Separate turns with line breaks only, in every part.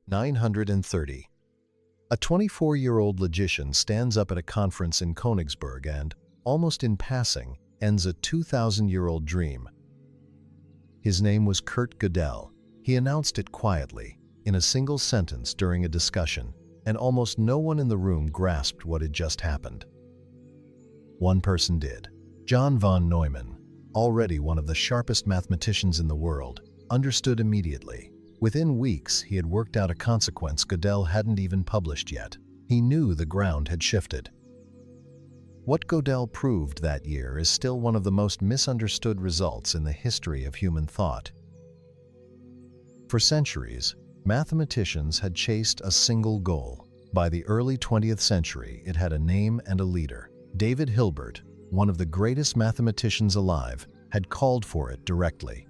1930. A 24-year-old logician stands up at a conference in Königsberg and, almost in passing, ends a 2,000-year-old dream. His name was Kurt Gödel. He announced it quietly, in a single sentence during a discussion, and almost no one in the room grasped what had just happened. One person did. John von Neumann, already one of the sharpest mathematicians in the world, understood immediately. Within weeks, he had worked out a consequence Gödel hadn't even published yet. He knew the ground had shifted. What Gödel proved that year is still one of the most misunderstood results in the history of human thought. For centuries, mathematicians had chased a single goal. By the early 20th century, it had a name and a leader. David Hilbert, one of the greatest mathematicians alive, had called for it directly.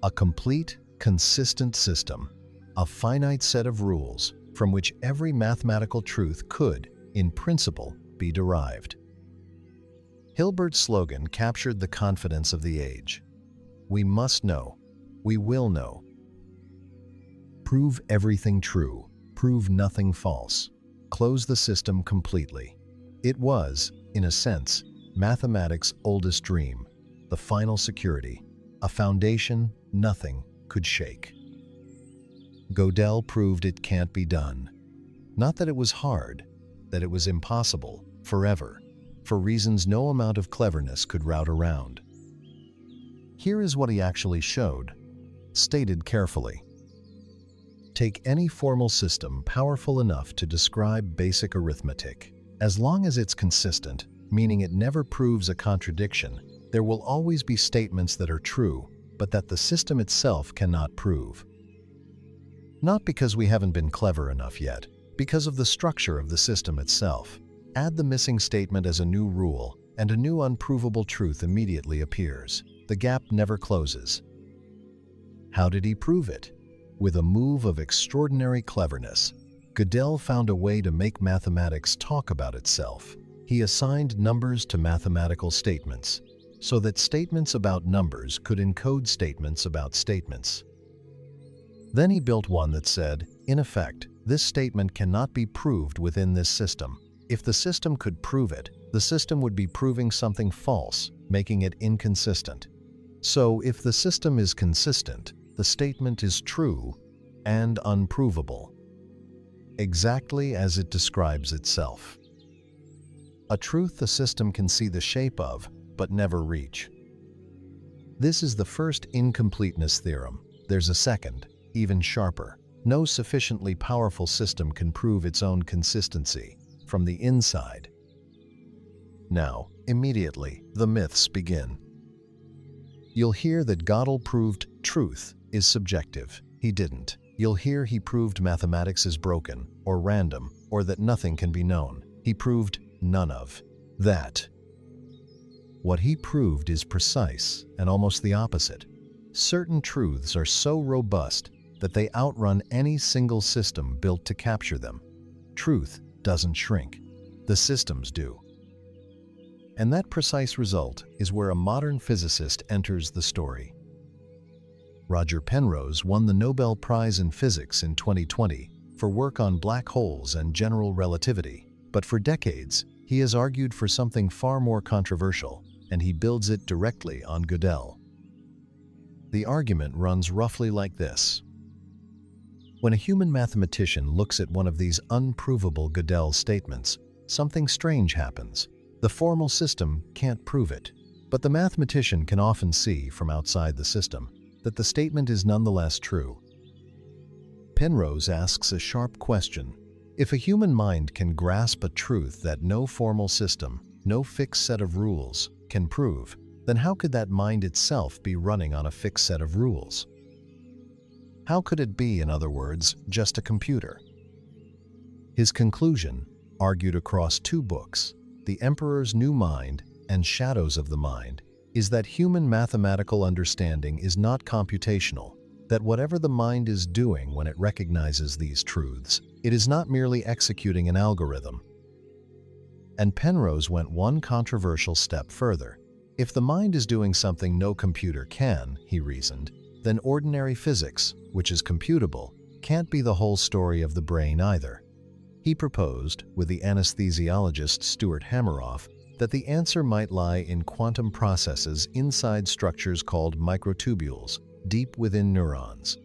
A complete, consistent system, a finite set of rules from which every mathematical truth could, in principle, be derived. Hilbert's slogan captured the confidence of the age. We must know. We will know. Prove everything true. Prove nothing false. Close the system completely. It was, in a sense, mathematics' oldest dream, the final security, a foundation nothing could shake. Gödel proved it can't be done. Not that it was hard, that it was impossible, forever, for reasons no amount of cleverness could route around. Here is what he actually showed, stated carefully. Take any formal system powerful enough to describe basic arithmetic. As long as it's consistent, meaning it never proves a contradiction, there will always be statements that are true, but that the system itself cannot prove. Not because we haven't been clever enough yet, because of the structure of the system itself. Add the missing statement as a new rule, and a new unprovable truth immediately appears. The gap never closes. How did he prove it? With a move of extraordinary cleverness, Gödel found a way to make mathematics talk about itself. He assigned numbers to mathematical statements, so that statements about numbers could encode statements about statements. Then he built one that said, in effect, this statement cannot be proved within this system. If the system could prove it, the system would be proving something false, making it inconsistent. So if the system is consistent, the statement is true and unprovable, exactly as it describes itself. A truth the system can see the shape of, but never reach. This is the first incompleteness theorem. There's a second, even sharper. No sufficiently powerful system can prove its own consistency from the inside. Now, immediately, the myths begin. You'll hear that Gödel proved truth is subjective. He didn't. You'll hear he proved mathematics is broken, or random, or that nothing can be known. He proved none of that. What he proved is precise and almost the opposite. Certain truths are so robust that they outrun any single system built to capture them. Truth doesn't shrink. The systems do. And that precise result is where a modern physicist enters the story. Roger Penrose won the Nobel Prize in Physics in 2020 for work on black holes and general relativity, but for decades, he has argued for something far more controversial, and he builds it directly on Gödel. The argument runs roughly like this. When a human mathematician looks at one of these unprovable Gödel statements, something strange happens. The formal system can't prove it, but the mathematician can often see from outside the system that the statement is nonetheless true. Penrose asks a sharp question. If a human mind can grasp a truth that no formal system, no fixed set of rules, can prove, then how could that mind itself be running on a fixed set of rules? How could it be, in other words, just a computer? His conclusion, argued across two books, The Emperor's New Mind and Shadows of the Mind, is that human mathematical understanding is not computational, that whatever the mind is doing when it recognizes these truths, it is not merely executing an algorithm. And Penrose went one controversial step further. If the mind is doing something no computer can, he reasoned, then ordinary physics, which is computable, can't be the whole story of the brain either. He proposed, with the anesthesiologist Stuart Hameroff, that the answer might lie in quantum processes inside structures called microtubules, deep within neurons.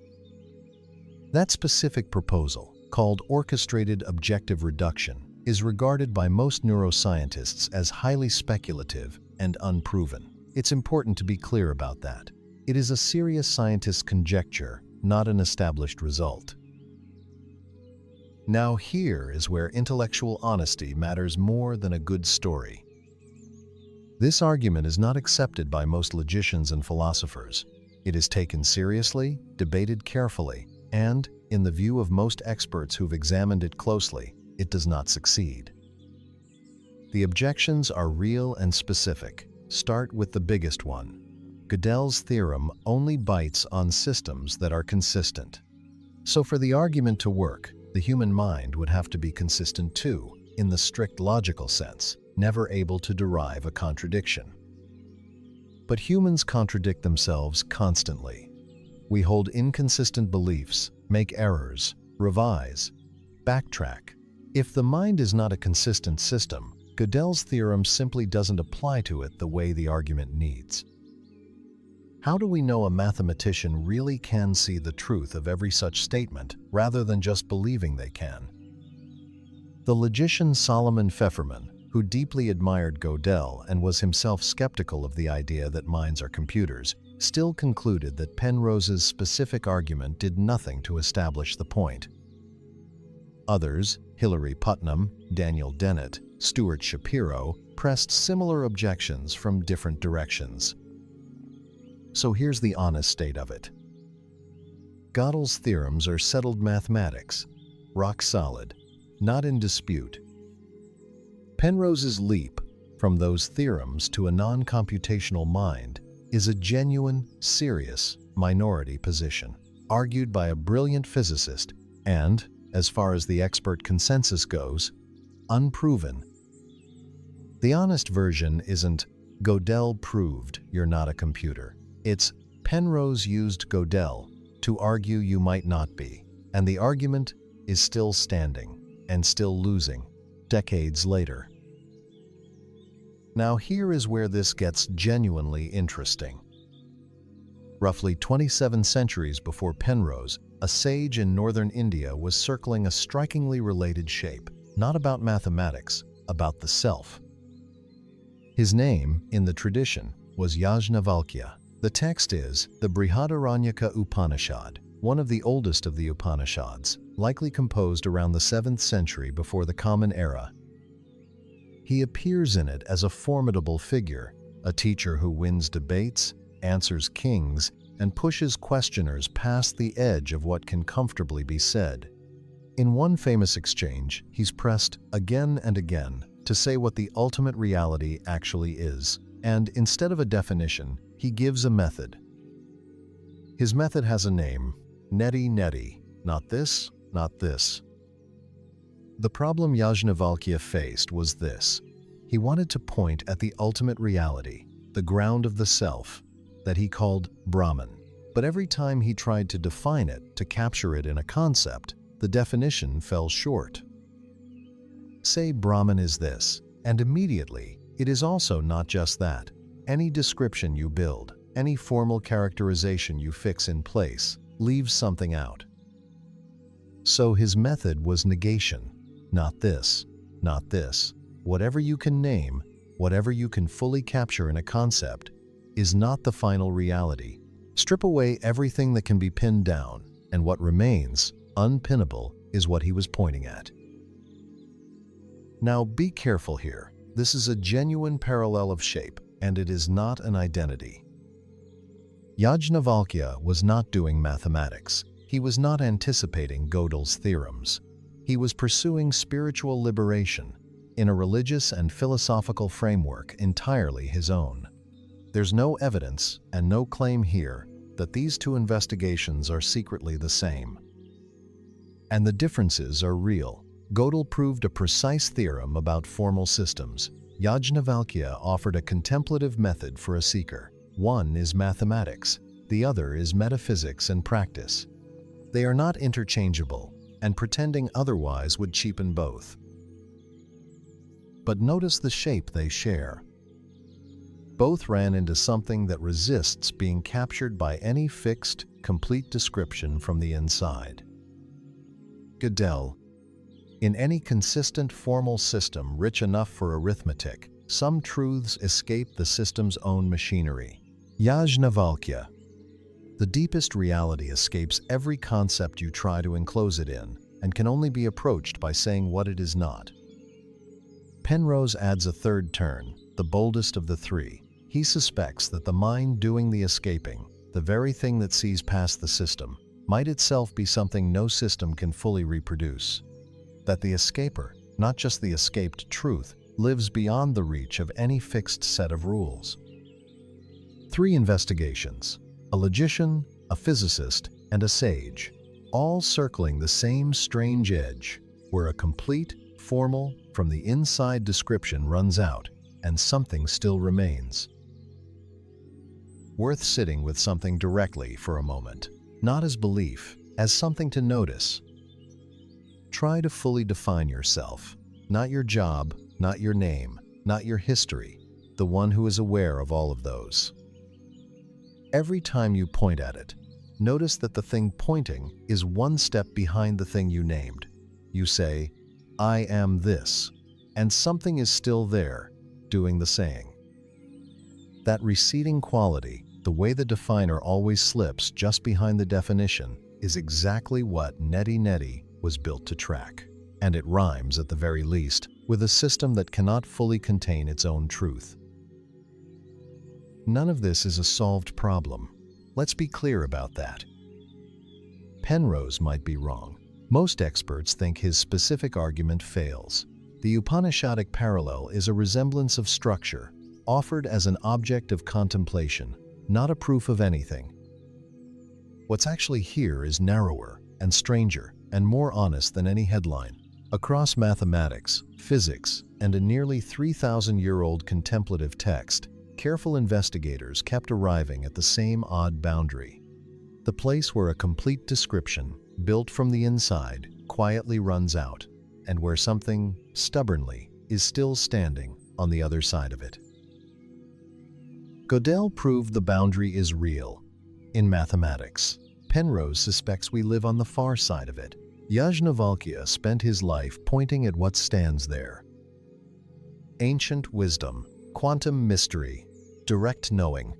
That specific proposal, called orchestrated objective reduction, is regarded by most neuroscientists as highly speculative and unproven. It's important to be clear about that. It is a serious scientist's conjecture, not an established result. Now here is where intellectual honesty matters more than a good story. This argument is not accepted by most logicians and philosophers. It is taken seriously, debated carefully, and, in the view of most experts who've examined it closely, it does not succeed. The objections are real and specific. Start with the biggest one. Gödel's theorem only bites on systems that are consistent. So for the argument to work, the human mind would have to be consistent too, in the strict logical sense, never able to derive a contradiction. But humans contradict themselves constantly. We hold inconsistent beliefs, make errors, revise, backtrack. If the mind is not a consistent system, Gödel's theorem simply doesn't apply to it the way the argument needs. How do we know a mathematician really can see the truth of every such statement, rather than just believing they can? The logician Solomon Pfefferman, who deeply admired Gödel and was himself skeptical of the idea that minds are computers, still concluded that Penrose's specific argument did nothing to establish the point. Others, Hilary Putnam, Daniel Dennett, Stuart Shapiro, pressed similar objections from different directions. So here's the honest state of it. Gödel's theorems are settled mathematics, rock solid, not in dispute. Penrose's leap from those theorems to a non-computational mind is a genuine, serious minority position, argued by a brilliant physicist and, as far as the expert consensus goes, unproven. The honest version isn't "Gödel proved you're not a computer." It's "Penrose used Gödel to argue you might not be," and the argument is still standing and still losing decades later. Now here is where this gets genuinely interesting. Roughly 27 centuries before Penrose, a sage in northern India was circling a strikingly related shape, not about mathematics, about the self. His name, in the tradition, was Yajnavalkya. The text is the Brihadaranyaka Upanishad, one of the oldest of the Upanishads, likely composed around the 7th century before the Common Era. He appears in it as a formidable figure, a teacher who wins debates, answers kings, and pushes questioners past the edge of what can comfortably be said. In one famous exchange, he's pressed again and again to say what the ultimate reality actually is, and instead of a definition, he gives a method. His method has a name, neti neti, not this, not this. The problem Yajnavalkya faced was this. He wanted to point at the ultimate reality, the ground of the self, that he called Brahman. But every time he tried to define it, to capture it in a concept, the definition fell short. Say Brahman is this, and immediately, it is also not just that. Any description you build, any formal characterization you fix in place, leaves something out. So his method was negation. Not this, not this. Whatever you can name, whatever you can fully capture in a concept, is not the final reality. Strip away everything that can be pinned down, and what remains, unpinnable, is what he was pointing at. Now be careful here. This is a genuine parallel of shape, and it is not an identity. Yajnavalkya was not doing mathematics. He was not anticipating Gödel's theorems. He was pursuing spiritual liberation in a religious and philosophical framework entirely his own. There's no evidence and no claim here that these two investigations are secretly the same. And the differences are real. Gödel proved a precise theorem about formal systems. Yajnavalkya offered a contemplative method for a seeker. One is mathematics, the other is metaphysics and practice. They are not interchangeable, and pretending otherwise would cheapen both. But notice the shape they share. Both ran into something that resists being captured by any fixed, complete description from the inside. Gödel. In any consistent formal system rich enough for arithmetic, some truths escape the system's own machinery. Yajnavalkya. The deepest reality escapes every concept you try to enclose it in, and can only be approached by saying what it is not. Penrose adds a third turn, the boldest of the three. He suspects that the mind doing the escaping, the very thing that sees past the system, might itself be something no system can fully reproduce. That the escaper, not just the escaped truth, lives beyond the reach of any fixed set of rules. 3 investigations: a logician, a physicist, and a sage, all circling the same strange edge, where a complete, formal, from the inside description runs out, and something still remains. Worth sitting with something directly for a moment, not as belief, as something to notice. Try to fully define yourself, not your job, not your name, not your history, the one who is aware of all of those. Every time you point at it, notice that the thing pointing is one step behind the thing you named. You say, "I am this," and something is still there, doing the saying. That receding quality, the way the definer always slips just behind the definition, is exactly what Neti Neti was built to track. And it rhymes, at the very least, with a system that cannot fully contain its own truth. None of this is a solved problem. Let's be clear about that. Penrose might be wrong. Most experts think his specific argument fails. The Upanishadic parallel is a resemblance of structure, offered as an object of contemplation, not a proof of anything. What's actually here is narrower and stranger and more honest than any headline. Across mathematics, physics, and a nearly 3,000-year-old contemplative text, careful investigators kept arriving at the same odd boundary. The place where a complete description, built from the inside, quietly runs out, and where something, stubbornly, is still standing on the other side of it. Gödel proved the boundary is real. In mathematics, Penrose suspects we live on the far side of it. Yajnavalkya spent his life pointing at what stands there. Ancient wisdom, quantum mystery, direct knowing,